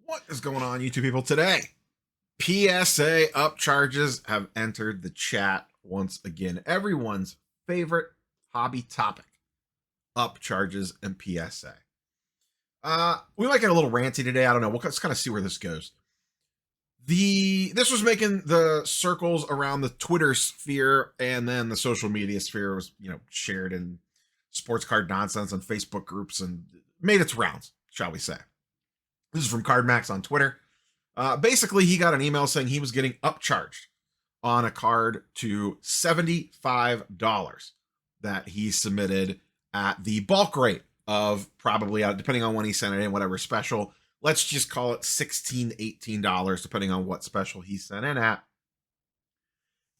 What is going on, YouTube people? Today, PSA upcharges have entered the chat once again. Everyone's favorite hobby topic, upcharges and PSA. We might get a little ranty today. I don't know. Let's kind of see where this goes. This was making the circles around the Twitter sphere, and then the social media sphere was, shared in sports card nonsense on Facebook groups and made its rounds, shall we say. This is from CardMax on Twitter. Basically, he got an email saying he was getting upcharged on a card to $75 that he submitted at the bulk rate of probably, depending on when he sent it in, whatever special. Let's just call it $16, $18, depending on what special he sent in at.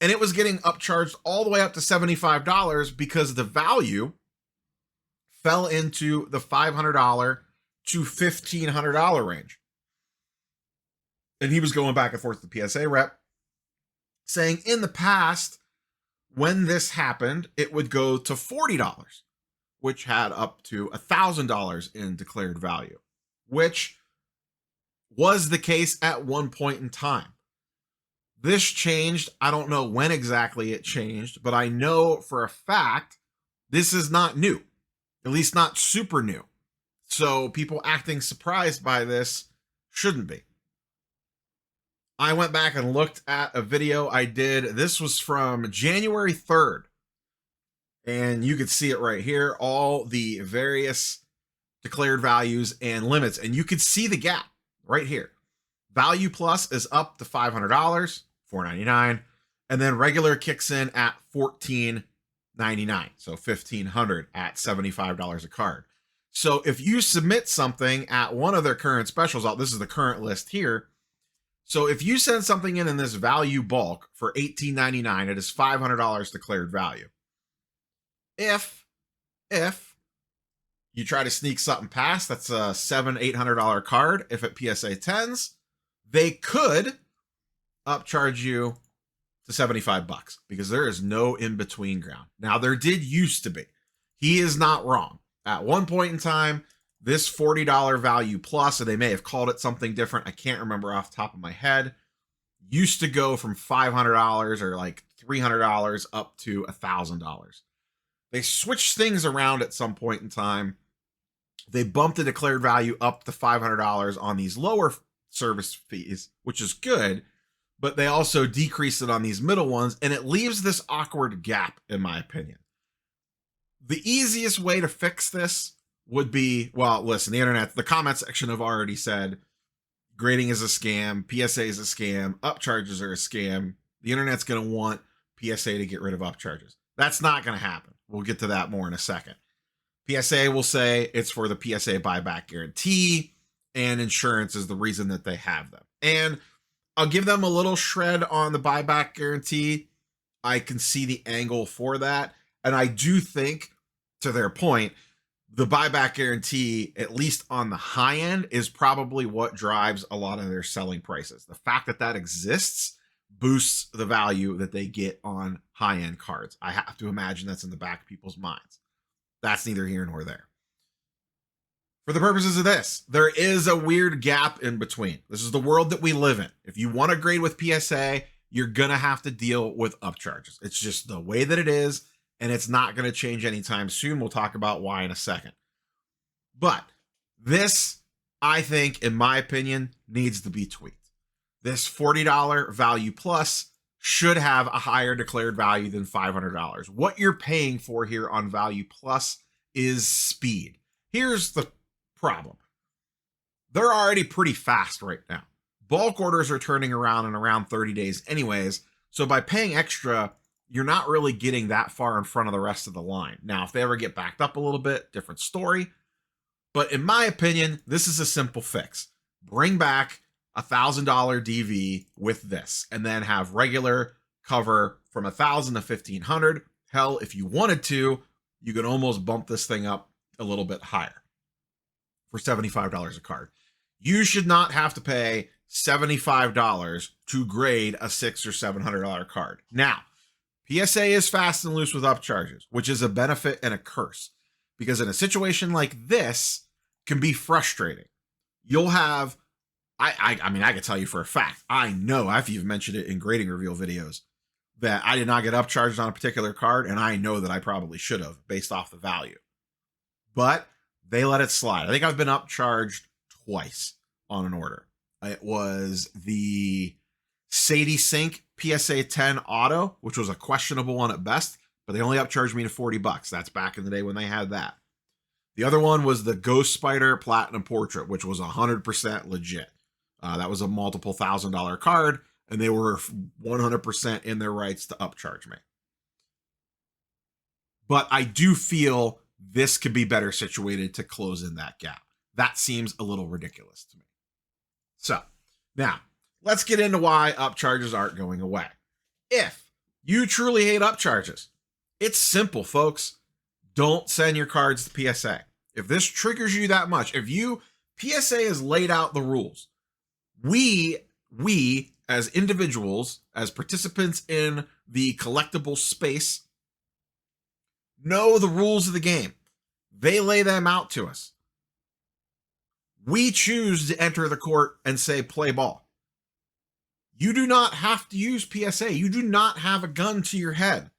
And it was getting upcharged all the way up to $75 because the value fell into the $500 to $1,500 range. And he was going back and forth with the PSA rep saying in the past, when this happened, it would go to $40, which had up to $1,000 in declared value, which was the case at one point in time. This changed. I don't know when exactly it changed, but I know for a fact this is not new, at least not super new. So people acting surprised by this shouldn't be. I went back and looked at a video I did. This was from January 3rd. And you could see it right here, all the various declared values and limits. And you could see the gap right here. Value Plus is up to $500, $499. And then regular kicks in at $14.99. So $1,500 at $75 a card. So if you submit something at one of their current specials, this is the current list here. So if you send something in this value bulk for $18.99, it is $500 declared value. If you try to sneak something past, that's a $700, $800 card. If at PSA 10s, they could upcharge you to $75 because there is no in-between ground. Now, there did used to be. He is not wrong. At one point in time, this $40 value plus, and they may have called it something different, I can't remember off the top of my head, used to go from $500 or like $300 up to $1,000. They switched things around at some point in time. They bumped the declared value up to $500 on these lower service fees, which is good, but they also decreased it on these middle ones, and it leaves this awkward gap, in my opinion. The easiest way to fix this would be, well, listen, the comment section have already said grading is a scam, PSA is a scam, upcharges are a scam. The internet's going to want PSA to get rid of upcharges. That's not going to happen. We'll get to that more in a second. PSA will say it's for the PSA buyback guarantee, and insurance is the reason that they have them. And I'll give them a little shred on the buyback guarantee. I can see the angle for that. And I do think, to their point, the buyback guarantee, at least on the high end, is probably what drives a lot of their selling prices. The fact that that exists boosts the value that they get on high-end cards. I have to imagine that's in the back of people's minds. That's neither here nor there. For the purposes of this, there is a weird gap in between. This is the world that we live in. If you want to grade with PSA, you're going to have to deal with upcharges. It's just the way that it is. And it's not going to change anytime soon. We'll talk about why in a second. But this, I think, in my opinion, needs to be tweaked. This $40 value plus should have a higher declared value than $500. What you're paying for here on value plus is speed. Here's the problem. They're already pretty fast right now. Bulk orders are turning around in around 30 days anyways. So by paying extra, you're not really getting that far in front of the rest of the line. Now, if they ever get backed up a little bit, different story. But in my opinion, this is a simple fix. Bring back $1,000 DV with this, and then have regular cover from $1,000 to $1,500. Hell, if you wanted to, you could almost bump this thing up a little bit higher for $75 a card. You should not have to pay $75 to grade a $600 or $700 card. Now, PSA is fast and loose with upcharges, which is a benefit and a curse, because in a situation like this can be frustrating. You'll have I mean, I can tell you for a fact, I know, I've even mentioned it in grading reveal videos, that I did not get upcharged on a particular card, and I know that I probably should have based off the value. But they let it slide. I think I've been upcharged twice on an order. It was the Sadie Sink PSA 10 auto, which was a questionable one at best, but they only upcharged me to $40. That's back in the day when they had that. The other one was the Ghost Spider Platinum Portrait, which was 100% legit. That was a multiple $1,000 card, and they were 100% in their rights to upcharge me. But I do feel this could be better situated to close in that gap. That seems a little ridiculous to me. So now let's get into why upcharges aren't going away. If you truly hate upcharges, it's simple, folks. Don't send your cards to PSA. If this triggers you that much, if you, PSA has laid out the rules. We as individuals, as participants in the collectible space, know the rules of the game. They lay them out to us. We choose to enter the court and say, play ball. You do not have to use PSA. You do not have a gun to your head.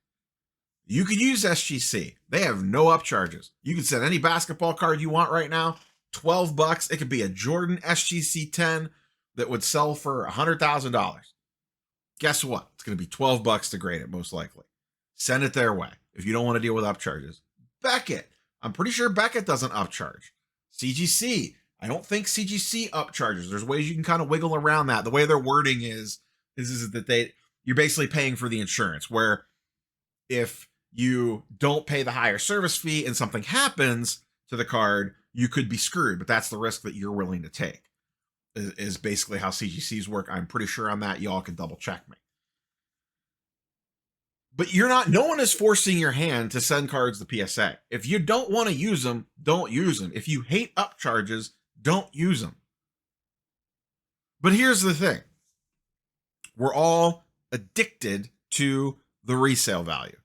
You could use SGC. They have no upcharges. You can send any basketball card you want right now, $12. It could be a Jordan SGC 10 that would sell for $100,000. Guess what? It's going to be $12 to grade it, most likely. Send it their way if you don't want to deal with upcharges. Beckett. I'm pretty sure Beckett doesn't upcharge. CGC. I don't think CGC upcharges. There's ways you can kind of wiggle around that. The way their wording is that you're basically paying for the insurance, where if you don't pay the higher service fee and something happens to the card, you could be screwed, but that's the risk that you're willing to take, is basically how CGCs work. I'm pretty sure on that. Y'all can double check me. But no one is forcing your hand to send cards to PSA. If you don't want to use them, don't use them. If you hate upcharges, don't use them. But here's the thing. We're all addicted to the resale value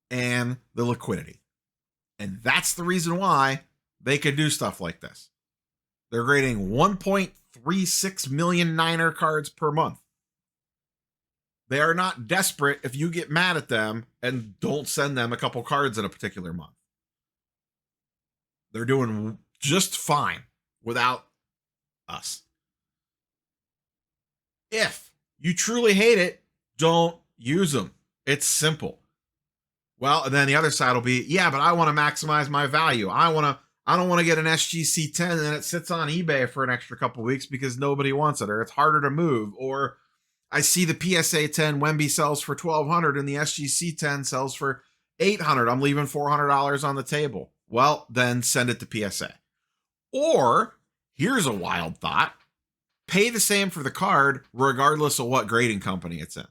and the liquidity. And that's the reason why they could do stuff like this. They're grading 1.36 million Niner cards per month. They are not desperate if you get mad at them and don't send them a couple cards in a particular month. They're doing just fine without us. If you truly hate it, don't use them. It's simple. Well, and then the other side will be, yeah, but I want to maximize my value. I don't want to get an SGC 10 and then it sits on eBay for an extra couple weeks because nobody wants it, or it's harder to move, or I see the PSA 10 Wemby sells for $1,200 and the SGC 10 sells for $800. I'm leaving $400 on the table. Well, then send it to PSA. Or here's a wild thought. Pay the same for the card regardless of what grading company it's in.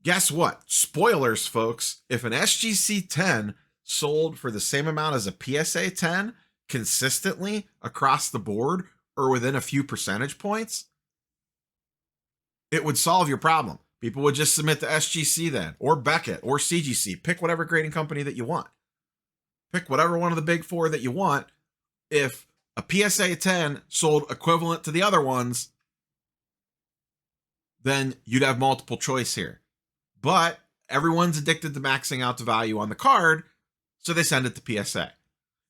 Guess what? Spoilers, folks. If an SGC 10 sold for the same amount as a PSA 10 consistently across the board or within a few percentage points, it would solve your problem. People would just submit to SGC then, or Beckett, or CGC. Pick whatever grading company that you want. Pick whatever one of the big four that you want. If a PSA 10 sold equivalent to the other ones, then you'd have multiple choice here. But everyone's addicted to maxing out the value on the card, so they send it to PSA.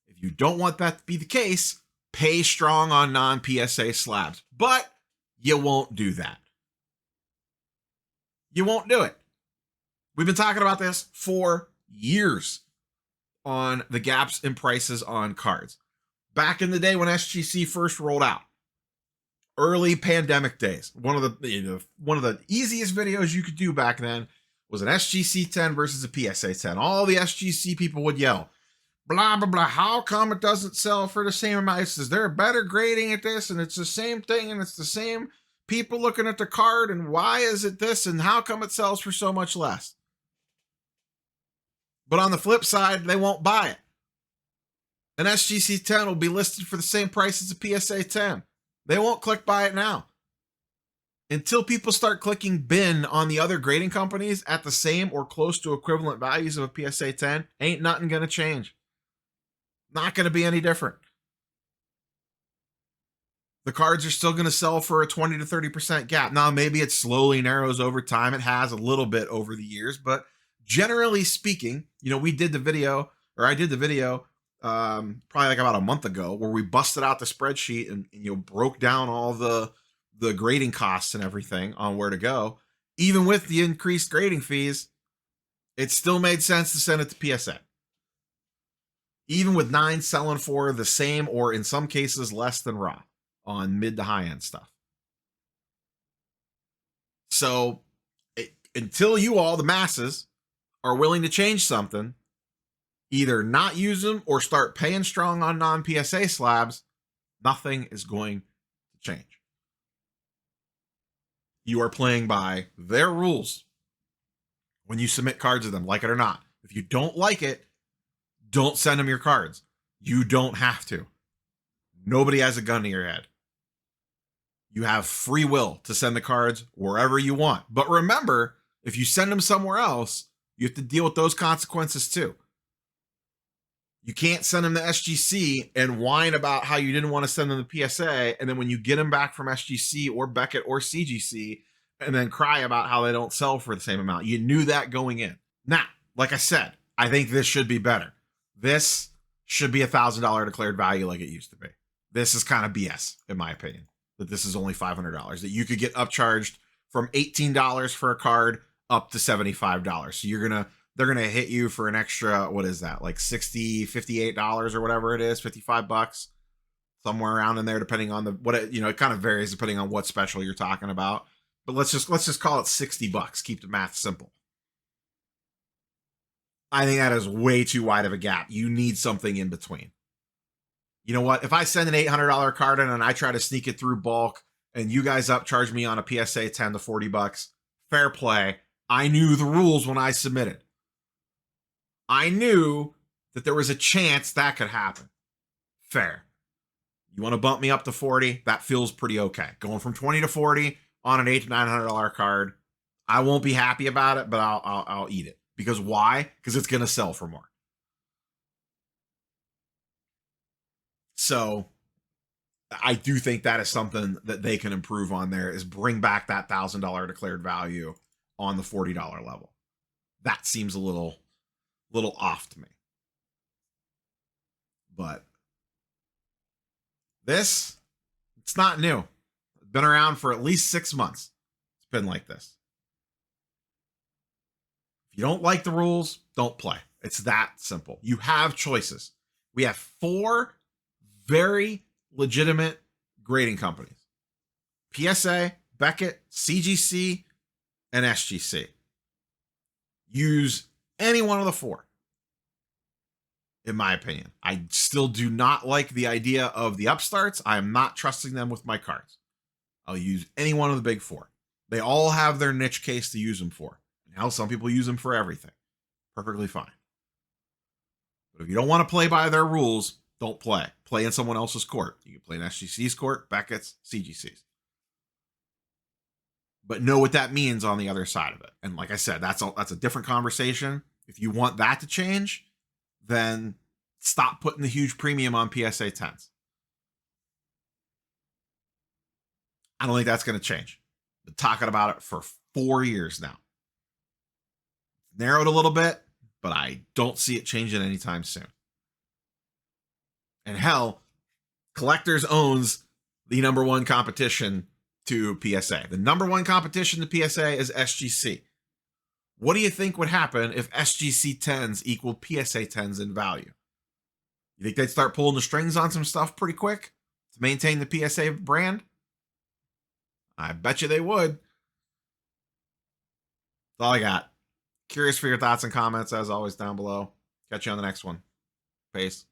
If you don't want that to be the case, pay strong on non-PSA slabs. But you won't do that. You won't do it. We've been talking about this for years on the gaps in prices on cards. Back in the day when SGC first rolled out, early pandemic days, one of the easiest videos you could do back then was an SGC 10 versus a PSA 10. All the SGC people would yell, blah, blah, blah. How come it doesn't sell for the same amount? Is there a better grading at this? And it's the same thing, and it's the same people looking at the card, and why is it this, and how come it sells for so much less? But on the flip side, they won't buy it. An SGC 10 will be listed for the same price as a PSA 10. They won't click buy it now. Until people start clicking bin on the other grading companies at the same or close to equivalent values of a PSA 10, ain't nothing going to change. Not going to be any different. the cards are still going to sell for a 20 to 30% gap. Now, maybe it slowly narrows over time. It has a little bit over the years, but generally speaking, you know, we did the video, or I did the video probably like about a month ago, where we busted out the spreadsheet and you know, broke down all the grading costs and everything on where to go. Even with the increased grading fees, it still made sense to send it to PSA. Even with 9 selling for the same, or in some cases less than raw on mid to high end stuff. So until you all, the masses, are willing to change something, either not use them or start paying strong on non-PSA slabs, nothing is going to change. You are playing by their rules when you submit cards to them, like it or not. If you don't like it, don't send them your cards. You don't have to. Nobody has a gun to your head. You have free will to send the cards wherever you want. But remember, if you send them somewhere else, you have to deal with those consequences too. You can't send them to SGC and whine about how you didn't want to send them to PSA, and then when you get them back from SGC or Beckett or CGC, and then cry about how they don't sell for the same amount. You knew that going in. Now, like I said, I think this should be better. This should be $1,000 declared value like it used to be. This is kind of BS, in my opinion, that this is only $500, that you could get upcharged from $18 for a card up to $75. So they're going to hit you for an extra, what is that? Like $60, $58 or whatever it is, $55, somewhere around in there, depending on it kind of varies depending on what special you're talking about. But let's just call it $60. Keep the math simple. I think that is way too wide of a gap. You need something in between. You know what? If I send an $800 card in and I try to sneak it through bulk and you guys upcharge me on a PSA 10 to $40, fair play. I knew the rules when I submitted. I knew that there was a chance that could happen. Fair. You want to bump me up to 40? That feels pretty okay. Going from 20 to 40 on an $800 to $900 card, I won't be happy about it, but I'll eat it. Because why? Because it's going to sell for more. So I do think that is something that they can improve on there, is bring back that $1,000 declared value on the $40 level. That seems a little off to me. But it's not new. It's been around for at least 6 months. It's been like this. If you don't like the rules, don't play. It's that simple. You have choices. We have 4 very legitimate grading companies: PSA, Beckett, CGC, and SGC. Use any one of the 4, in my opinion. I still do not like the idea of the upstarts. I am not trusting them with my cards. I'll use any one of the big 4. They all have their niche case to use them for. Now, some people use them for everything. Perfectly fine. But if you don't want to play by their rules, don't play. Play in someone else's court. You can play in SGC's court, Beckett's, CGC's. But know what that means on the other side of it. And like I said, that's a different conversation. If you want that to change, then stop putting the huge premium on PSA 10s. I don't think that's going to change. Been talking about it for 4 years now. Narrowed a little bit, but I don't see it changing anytime soon. And hell, Collectors owns the number 1 competition to PSA. The number 1 competition to PSA is SGC. What do you think would happen if SGC 10s equaled PSA 10s in value? You think they'd start pulling the strings on some stuff pretty quick to maintain the PSA brand? I bet you they would. That's all I got. Curious for your thoughts and comments, as always, down below. Catch you on the next one. Peace.